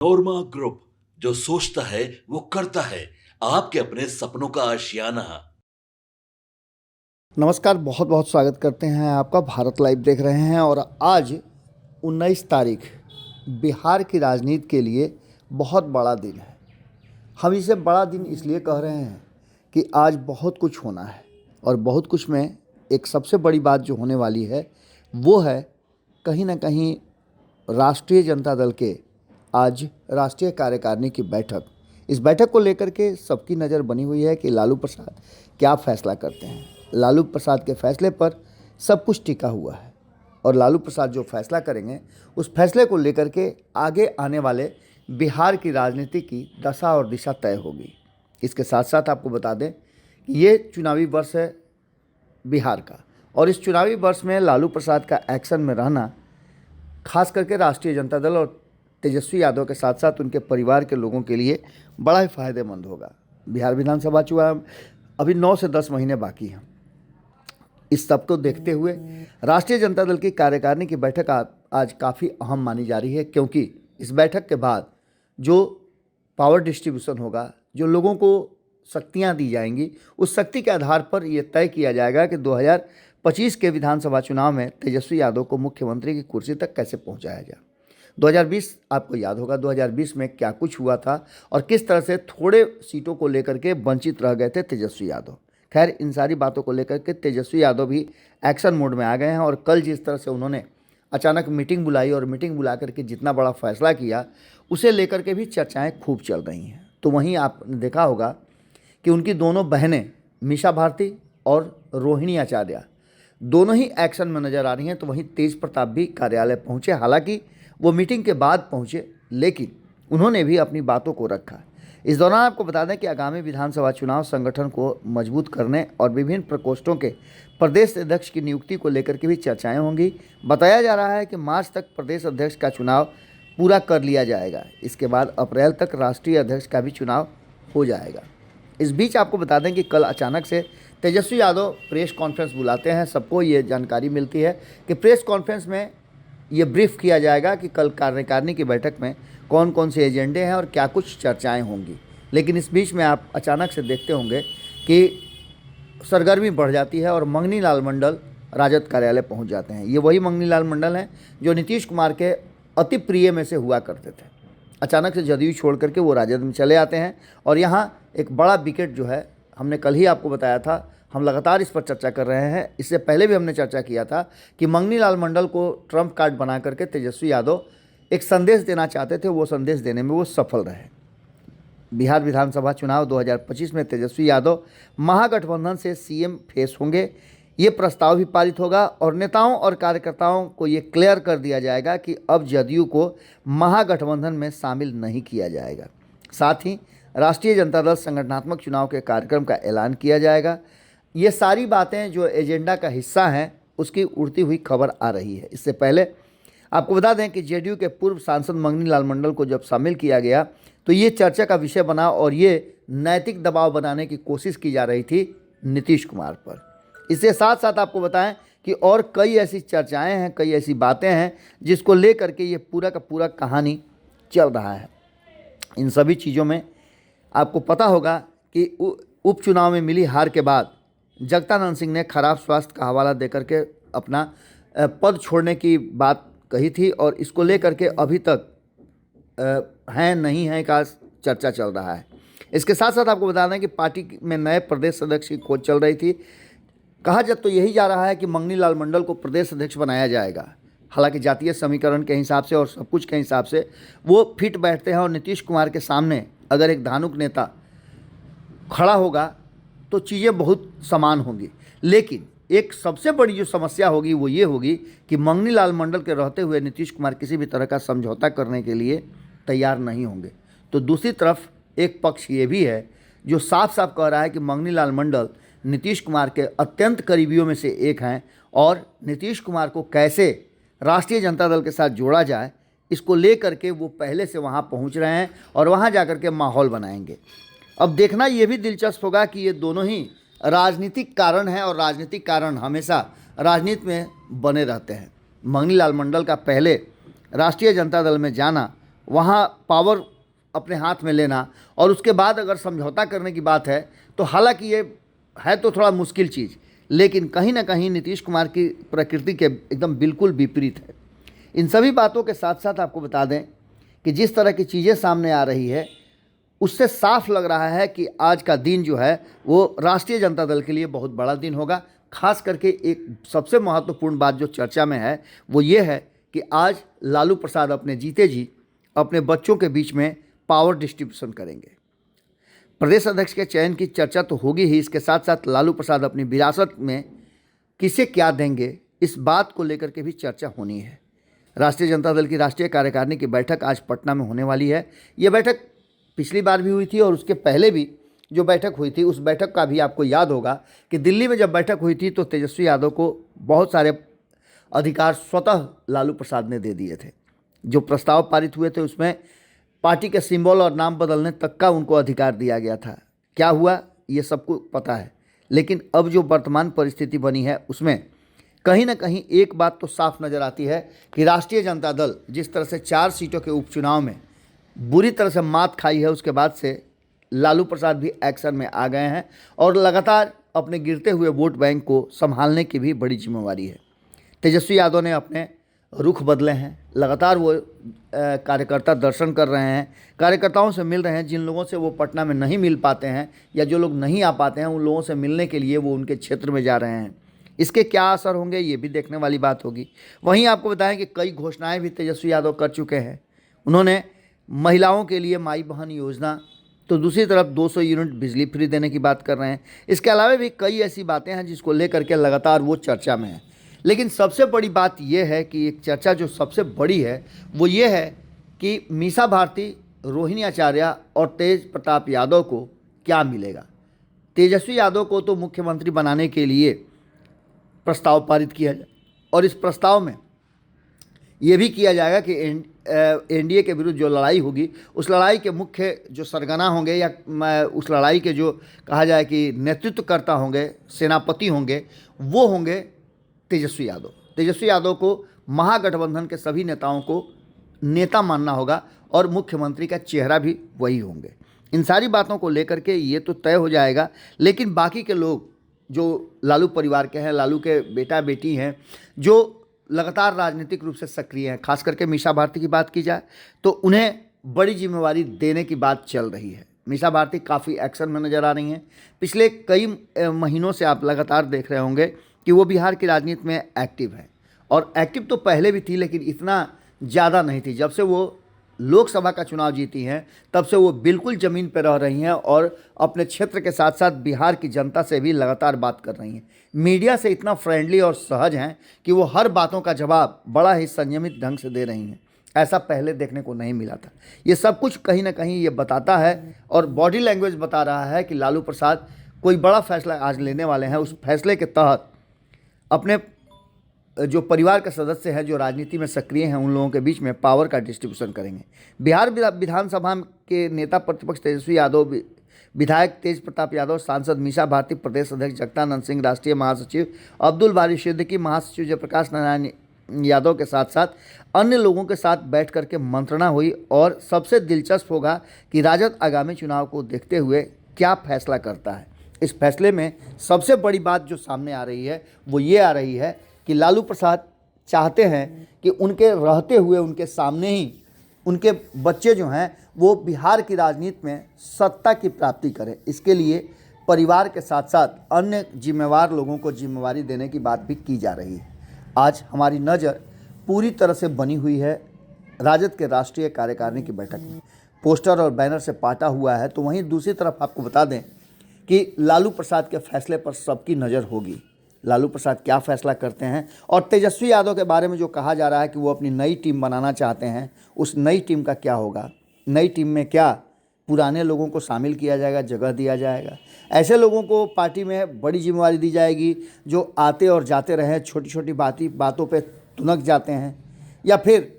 नोरमा group, जो सोचता है वो करता है। आपके अपने सपनों का आशियाना। नमस्कार, बहुत बहुत स्वागत करते हैं आपका। भारत लाइव देख रहे हैं और आज 19 तारीख बिहार की राजनीति के लिए बहुत बड़ा दिन है। हम इसे बड़ा दिन इसलिए कह रहे हैं कि आज बहुत कुछ होना है और बहुत कुछ में एक सबसे बड़ी बात जो होने वाली है वो है कहीं ना कहीं राष्ट्रीय जनता दल के आज राष्ट्रीय कार्यकारिणी की बैठक। इस बैठक को लेकर के सबकी नज़र बनी हुई है कि लालू प्रसाद क्या फैसला करते हैं। लालू प्रसाद के फैसले पर सब कुछ टिका हुआ है और लालू प्रसाद जो फैसला करेंगे उस फैसले को लेकर के आगे आने वाले बिहार की राजनीति की दशा और दिशा तय होगी। इसके साथ साथ आपको बता दें कि ये चुनावी वर्ष है बिहार का और इस चुनावी वर्ष में लालू प्रसाद का एक्शन में रहना खास करके राष्ट्रीय जनता दल और तेजस्वी यादव के साथ साथ उनके परिवार के लोगों के लिए बड़ा ही फायदेमंद होगा। बिहार विधानसभा चुनाव अभी 9 से 10 महीने बाकी हैं। इस सब को देखते हुए राष्ट्रीय जनता दल की कार्यकारिणी की बैठक आज काफ़ी अहम मानी जा रही है, क्योंकि इस बैठक के बाद जो पावर डिस्ट्रीब्यूशन होगा, जो लोगों को शक्तियां दी जाएंगी, उस शक्ति के आधार पर यह तय किया जाएगा कि 2025 के विधानसभा चुनाव में तेजस्वी यादव को मुख्यमंत्री की कुर्सी तक कैसे पहुंचाया जाए। 2020 आपको याद होगा, 2020 में क्या कुछ हुआ था और किस तरह से थोड़े सीटों को लेकर के वंचित रह गए थे तेजस्वी यादव। खैर, इन सारी बातों को लेकर के तेजस्वी यादव भी एक्शन मोड में आ गए हैं और कल जिस तरह से उन्होंने अचानक मीटिंग बुलाई और मीटिंग बुला करके जितना बड़ा फैसला किया, उसे लेकर के भी चर्चाएं खूब चल रही हैं। तो वहीं आपने देखा होगा कि उनकी दोनों बहनें मीसा भारती और रोहिणी आचार्य दोनों ही एक्शन में नज़र आ रही हैं। तो वहीं तेज प्रताप भी कार्यालय पहुँचे, हालांकि वो मीटिंग के बाद पहुँचे, लेकिन उन्होंने भी अपनी बातों को रखा। इस दौरान आपको बता दें कि आगामी विधानसभा चुनाव संगठन को मजबूत करने और विभिन्न प्रकोष्ठों के प्रदेश अध्यक्ष की नियुक्ति को लेकर के भी चर्चाएं होंगी। बताया जा रहा है कि मार्च तक प्रदेश अध्यक्ष का चुनाव पूरा कर लिया जाएगा। इसके बाद अप्रैल तक राष्ट्रीय अध्यक्ष का भी चुनाव हो जाएगा। इस बीच आपको बता दें कि कल अचानक से तेजस्वी यादव प्रेस कॉन्फ्रेंस बुलाते हैं। सबको ये जानकारी मिलती है कि प्रेस कॉन्फ्रेंस में ये ब्रीफ किया जाएगा कि कल कार्यकारिणी की बैठक में कौन कौन से एजेंडे हैं और क्या कुछ चर्चाएं होंगी। लेकिन इस बीच में आप अचानक से देखते होंगे कि सरगर्मी बढ़ जाती है और मंगनी लाल मंडल राजद कार्यालय पहुंच जाते हैं। ये वही मंगनी लाल मंडल हैं जो नीतीश कुमार के अति प्रिय में से हुआ करते थे। अचानक से जदयू छोड़ करके वो राजद में चले आते हैं और यहाँ एक बड़ा विकेट जो है, हमने कल ही आपको बताया था, हम लगातार इस पर चर्चा कर रहे हैं। इससे पहले भी हमने चर्चा किया था कि मंगनी लाल मंडल को ट्रम्प कार्ड बना करके तेजस्वी यादव एक संदेश देना चाहते थे। वो संदेश देने में वो सफल रहे। बिहार विधानसभा चुनाव 2025 में तेजस्वी यादव महागठबंधन से सीएम फेस होंगे, ये प्रस्ताव भी पारित होगा और नेताओं और कार्यकर्ताओं को ये क्लियर कर दिया जाएगा कि अब जदयू को महागठबंधन में शामिल नहीं किया जाएगा। साथ ही राष्ट्रीय जनता दल संगठनात्मक चुनाव के कार्यक्रम का ऐलान किया जाएगा। ये सारी बातें जो एजेंडा का हिस्सा हैं उसकी उड़ती हुई खबर आ रही है। इससे पहले आपको बता दें कि जेडीयू के पूर्व सांसद मंगनी लाल मंडल को जब शामिल किया गया तो ये चर्चा का विषय बना और ये नैतिक दबाव बनाने की कोशिश की जा रही थी नीतीश कुमार पर। इसके साथ साथ आपको बताएं कि और कई ऐसी चर्चाएं हैं, कई ऐसी बातें हैं जिसको लेकर के ये पूरा का पूरा कहानी चल रहा है। इन सभी चीज़ों में आपको पता होगा कि उपचुनाव में मिली हार के बाद जगदानंद सिंह ने खराब स्वास्थ्य का हवाला देकर के अपना पद छोड़ने की बात कही थी और इसको लेकर के अभी तक है नहीं है का चर्चा चल रहा है। इसके साथ साथ आपको बता दें कि पार्टी में नए प्रदेश अध्यक्ष की खोज चल रही थी। कहा जब तो यही जा रहा है कि मंगनी लाल मंडल को प्रदेश अध्यक्ष बनाया जाएगा। हालांकि जातीय समीकरण के हिसाब से और सब कुछ के हिसाब से वो फिट बैठते हैं और नीतीश कुमार के सामने अगर एक धानुक नेता खड़ा होगा तो चीज़ें बहुत समान होंगी। लेकिन एक सबसे बड़ी जो समस्या होगी वो ये होगी कि मंगनी लाल मंडल के रहते हुए नीतीश कुमार किसी भी तरह का समझौता करने के लिए तैयार नहीं होंगे। तो दूसरी तरफ एक पक्ष ये भी है जो साफ साफ कह रहा है कि मंगनी लाल मंडल नीतीश कुमार के अत्यंत करीबियों में से एक हैं और नीतीश कुमार को कैसे राष्ट्रीय जनता दल के साथ जोड़ा जाए इसको लेकर के वो पहले से वहाँ पहुँच रहे हैं और वहाँ जाकर के माहौल बनाएंगे। अब देखना ये भी दिलचस्प होगा कि ये दोनों ही राजनीतिक कारण हैं और राजनीतिक कारण हमेशा राजनीति में बने रहते हैं। मंगनी लाल मंडल का पहले राष्ट्रीय जनता दल में जाना वहाँ पावर अपने हाथ में लेना और उसके बाद अगर समझौता करने की बात है तो हालांकि ये है तो थोड़ा मुश्किल चीज़, लेकिन कहीं ना कहीं नीतीश कुमार की प्रकृति के एकदम बिल्कुल विपरीत है। इन सभी बातों के साथ साथ आपको बता दें कि जिस तरह की चीज़ें सामने आ रही है उससे साफ लग रहा है कि आज का दिन जो है वो राष्ट्रीय जनता दल के लिए बहुत बड़ा दिन होगा। खास करके एक सबसे महत्वपूर्ण बात जो चर्चा में है वो ये है कि आज लालू प्रसाद अपने जीते जी अपने बच्चों के बीच में पावर डिस्ट्रीब्यूशन करेंगे। प्रदेश अध्यक्ष के चयन की चर्चा तो होगी ही, इसके साथ साथ लालू प्रसाद अपनी विरासत में किसे क्या देंगे इस बात को लेकर के भी चर्चा होनी है। राष्ट्रीय जनता दल की राष्ट्रीय कार्यकारिणी की बैठक आज पटना में होने वाली है। ये बैठक पिछली बार भी हुई थी और उसके पहले भी जो बैठक हुई थी उस बैठक का भी आपको याद होगा कि दिल्ली में जब बैठक हुई थी तो तेजस्वी यादव को बहुत सारे अधिकार स्वतः लालू प्रसाद ने दे दिए थे। जो प्रस्ताव पारित हुए थे उसमें पार्टी के सिंबल और नाम बदलने तक का उनको अधिकार दिया गया था। क्या हुआ ये सबको पता है, लेकिन अब जो वर्तमान परिस्थिति बनी है उसमें कहीं ना कहीं एक बात तो साफ नज़र आती है कि राष्ट्रीय जनता दल जिस तरह से 4 सीटों के उपचुनाव में बुरी तरह से मात खाई है उसके बाद से लालू प्रसाद भी एक्शन में आ गए हैं और लगातार अपने गिरते हुए वोट बैंक को संभालने की भी बड़ी जिम्मेवारी है। तेजस्वी यादव ने अपने रुख बदले हैं, लगातार वो कार्यकर्ता दर्शन कर रहे हैं, कार्यकर्ताओं से मिल रहे हैं। जिन लोगों से वो पटना में नहीं मिल पाते हैं या जो लोग नहीं आ पाते हैं उन लोगों से मिलने के लिए वो उनके क्षेत्र में जा रहे हैं। इसके क्या असर होंगे ये भी देखने वाली बात होगी। वहीं आपको बताएं कि कई घोषणाएं भी तेजस्वी यादव कर चुके हैं। उन्होंने महिलाओं के लिए माई बहन योजना, तो दूसरी तरफ 200 यूनिट बिजली फ्री देने की बात कर रहे हैं। इसके अलावा भी कई ऐसी बातें हैं जिसको लेकर के लगातार वो चर्चा में है। लेकिन सबसे बड़ी बात यह है कि एक चर्चा जो सबसे बड़ी है वो ये है कि मीसा भारती, रोहिणी आचार्य और तेज प्रताप यादव को क्या मिलेगा। तेजस्वी यादव को तो मुख्यमंत्री बनाने के लिए प्रस्ताव पारित किया जाए और इस प्रस्ताव में ये भी किया जाएगा कि एनडीए के विरुद्ध जो लड़ाई होगी उस लड़ाई के मुख्य जो सरगना होंगे या उस लड़ाई के जो कहा जाए कि नेतृत्वकर्ता होंगे, सेनापति होंगे, वो होंगे तेजस्वी यादव। तेजस्वी यादव को महागठबंधन के सभी नेताओं को नेता मानना होगा और मुख्यमंत्री का चेहरा भी वही होंगे। इन सारी बातों को लेकर के ये तो तय हो जाएगा, लेकिन बाकी के लोग जो लालू परिवार के हैं, लालू के बेटा बेटी हैं, जो लगातार राजनीतिक रूप से सक्रिय हैं, खास करके मीसा भारती की बात की जाए तो उन्हें बड़ी जिम्मेवारी देने की बात चल रही है। मीसा भारती काफ़ी एक्शन में नज़र आ रही हैं। पिछले कई महीनों से आप लगातार देख रहे होंगे कि वो बिहार की राजनीति में एक्टिव है और एक्टिव तो पहले भी थी लेकिन इतना ज़्यादा नहीं थी। जब से वो लोकसभा का चुनाव जीती हैं तब से वो बिल्कुल ज़मीन पर रह रही हैं और अपने क्षेत्र के साथ साथ बिहार की जनता से भी लगातार बात कर रही हैं। मीडिया से इतना फ्रेंडली और सहज हैं कि वो हर बातों का जवाब बड़ा ही संयमित ढंग से दे रही हैं। ऐसा पहले देखने को नहीं मिला था। ये सब कुछ कहीं ना कहीं ये बताता है और बॉडी लैंग्वेज बता रहा है कि लालू प्रसाद कोई बड़ा फैसला आज लेने वाले हैं। उस फैसले के तहत अपने जो परिवार के सदस्य हैं, जो राजनीति में सक्रिय हैं, उन लोगों के बीच में पावर का डिस्ट्रीब्यूशन करेंगे। बिहार विधानसभा के नेता प्रतिपक्ष तेजस्वी यादव, विधायक तेज प्रताप यादव, सांसद मीसा भारती, प्रदेश अध्यक्ष जगदानंद सिंह, राष्ट्रीय महासचिव अब्दुल बारी सिद्दीकी, महासचिव जयप्रकाश नारायण यादव के साथ साथ अन्य लोगों के साथ बैठ करके मंत्रणा हुई। और सबसे दिलचस्प होगा कि राजद आगामी चुनाव को देखते हुए क्या फैसला करता है। इस फैसले में सबसे बड़ी बात जो सामने आ रही है वो ये आ रही है कि लालू प्रसाद चाहते हैं कि उनके रहते हुए उनके सामने ही उनके बच्चे जो हैं वो बिहार की राजनीति में सत्ता की प्राप्ति करें। इसके लिए परिवार के साथ साथ अन्य जिम्मेवार लोगों को जिम्मेवारी देने की बात भी की जा रही है। आज हमारी नज़र पूरी तरह से बनी हुई है राजद के राष्ट्रीय कार्यकारिणी की बैठक में। पोस्टर और बैनर से पाटा हुआ है। तो वहीं दूसरी तरफ आपको बता दें कि लालू प्रसाद के फैसले पर सबकी नज़र होगी। लालू प्रसाद क्या फैसला करते हैं और तेजस्वी यादव के बारे में जो कहा जा रहा है कि वो अपनी नई टीम बनाना चाहते हैं, उस नई टीम का क्या होगा। नई टीम में क्या पुराने लोगों को शामिल किया जाएगा, जगह दिया जाएगा, ऐसे लोगों को पार्टी में बड़ी जिम्मेवारी दी जाएगी जो आते और जाते रहे, छोटी छोटी बातों पे तुनक जाते हैं, या फिर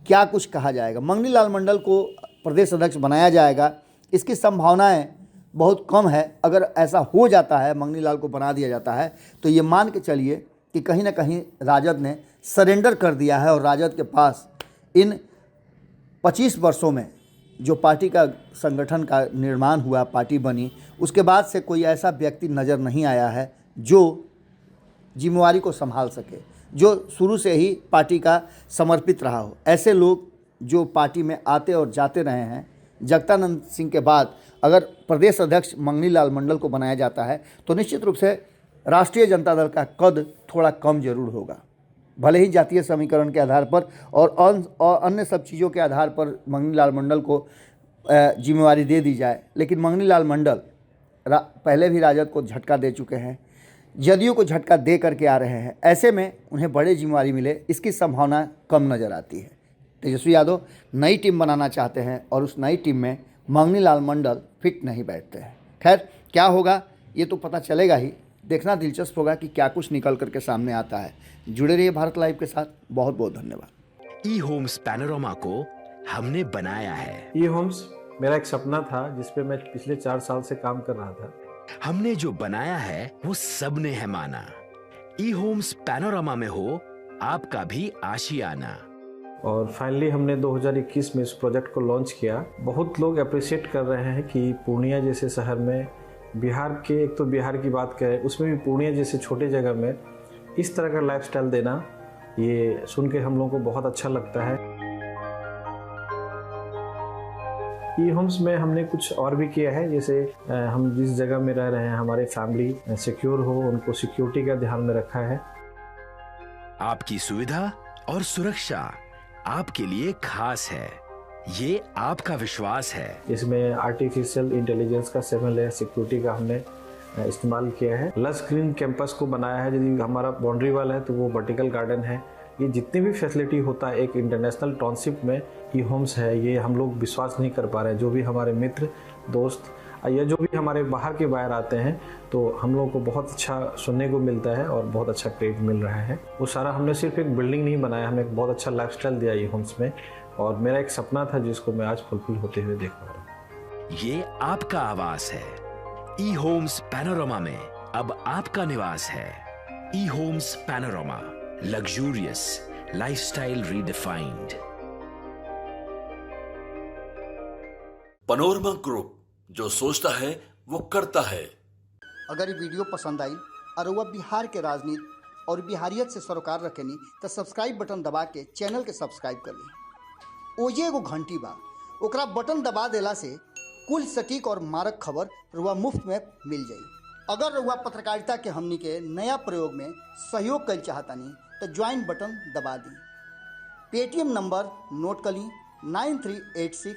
क्या कुछ कहा जाएगा। मंगनी लाल मंडल को प्रदेश अध्यक्ष बनाया जाएगा, इसकी संभावनाएं बहुत कम है। अगर ऐसा हो जाता है, मंगनी लाल को बना दिया जाता है, तो ये मान के चलिए कि कहीं ना कहीं राजद ने सरेंडर कर दिया है और राजद के पास इन 25 वर्षों में जो पार्टी का संगठन का निर्माण हुआ, पार्टी बनी, उसके बाद से कोई ऐसा व्यक्ति नज़र नहीं आया है जो जिम्मेवारी को संभाल सके, जो शुरू से ही पार्टी का समर्पित रहा हो। ऐसे लोग जो पार्टी में आते और जाते रहे हैं, जगदानंद सिंह के बाद अगर प्रदेश अध्यक्ष मंगनी लाल मंडल को बनाया जाता है तो निश्चित रूप से राष्ट्रीय जनता दल का कद थोड़ा कम जरूर होगा। भले ही जातीय समीकरण के आधार पर और अन्य सब चीज़ों के आधार पर मंगनी लाल मंडल को जिम्मेवारी दे दी जाए, लेकिन मंगनी लाल मंडल पहले भी राजद को झटका दे चुके हैं, जदयू को झटका दे करके आ रहे हैं। ऐसे में उन्हें बड़े जिम्मेवारी मिले, इसकी संभावना कम नज़र आती है। तेजस्वी यादव नई टीम बनाना चाहते हैं और उस नई टीम में मंगनी लाल मंडल फिट नहीं बैठते हैं। खैर, क्या होगा ये तो पता चलेगा ही। देखना दिलचस्प होगा कि क्या कुछ निकल करके सामने आता है। जुड़े रहिए भारत लाइव के साथ। बहुत बहुत धन्यवाद। ई होम्स पैनोरामा को हमने बनाया है। ई होम्स मेरा एक सपना था जिस पे मैं पिछले 4 साल से काम कर रहा था। हमने जो बनाया है वो सबने है माना। ई होम्स पैनोरामा में हो आपका भी आशियाना। और फाइनली हमने 2021 में इस प्रोजेक्ट को लॉन्च किया। बहुत लोग अप्रिशिएट कर रहे हैं कि पूर्णिया जैसे शहर में, बिहार के, एक तो बिहार की बात करें उसमें भी पूर्णिया जैसे छोटे जगह में इस तरह का लाइफस्टाइल देना, ये सुन के हम लोगों को बहुत अच्छा लगता है। ई होम्स में हमने कुछ और भी किया है, जैसे हम जिस जगह में रह रहे हैं हमारे फैमिली सिक्योर हो, उनको सिक्योरिटी का ध्यान में रखा है। आपकी सुविधा और सुरक्षा आपके लिए खास है, ये आपका विश्वास है। इसमें आर्टिफिशियल इंटेलिजेंस का 7 लेयर सिक्योरिटी का हमने इस्तेमाल किया है। लस ग्रीन कैंपस को बनाया है। यदि हमारा बाउंड्री वाल है तो वो वर्टिकल गार्डन है। ये जितनी भी फैसिलिटी होता है एक इंटरनेशनल टाउनशिप में ई होम्स है, ये हम लोग विश्वास नहीं कर पा रहे हैं। जो भी हमारे मित्र दोस्त या जो भी हमारे बाहर के बाहर आते हैं तो हम लोगों को बहुत अच्छा सुनने को मिलता है और बहुत अच्छा क्रेडिट मिल रहा है। वो सारा हमने सिर्फ एक बिल्डिंग नहीं बनाया, हमें एक बहुत अच्छा लाइफस्टाइल दिया ई होम्स में, और मेरा एक सपना था जिसको मैं आज फुलफिल होते हुए देख पा रहा हूँ। ये आपका आवास है। ई होम्स पैनोरामा में अब आपका निवास है। E homes Panorama, luxurious lifestyle redefined. Panorama group, जो सोचता है वो करता है। अगर ये वीडियो पसंद आई और वह बिहार के राजनीति और बिहारियत से सरोकार रखेनी तो सब्सक्राइब बटन दबा के चैनल के सब्सक्राइब कर ली। ओजे एगो घंटी बा, ओकरा बटन दबा देला से कुल सटीक और मारक खबर रुआ मुफ्त में मिल जाई। अगर रुआ पत्रकारिता के हमनी के नया प्रयोग में सहयोग कर चाहतानी तो ज्वाइन बटन दबा दी। पेटीएम नंबर नोट कर ली 9386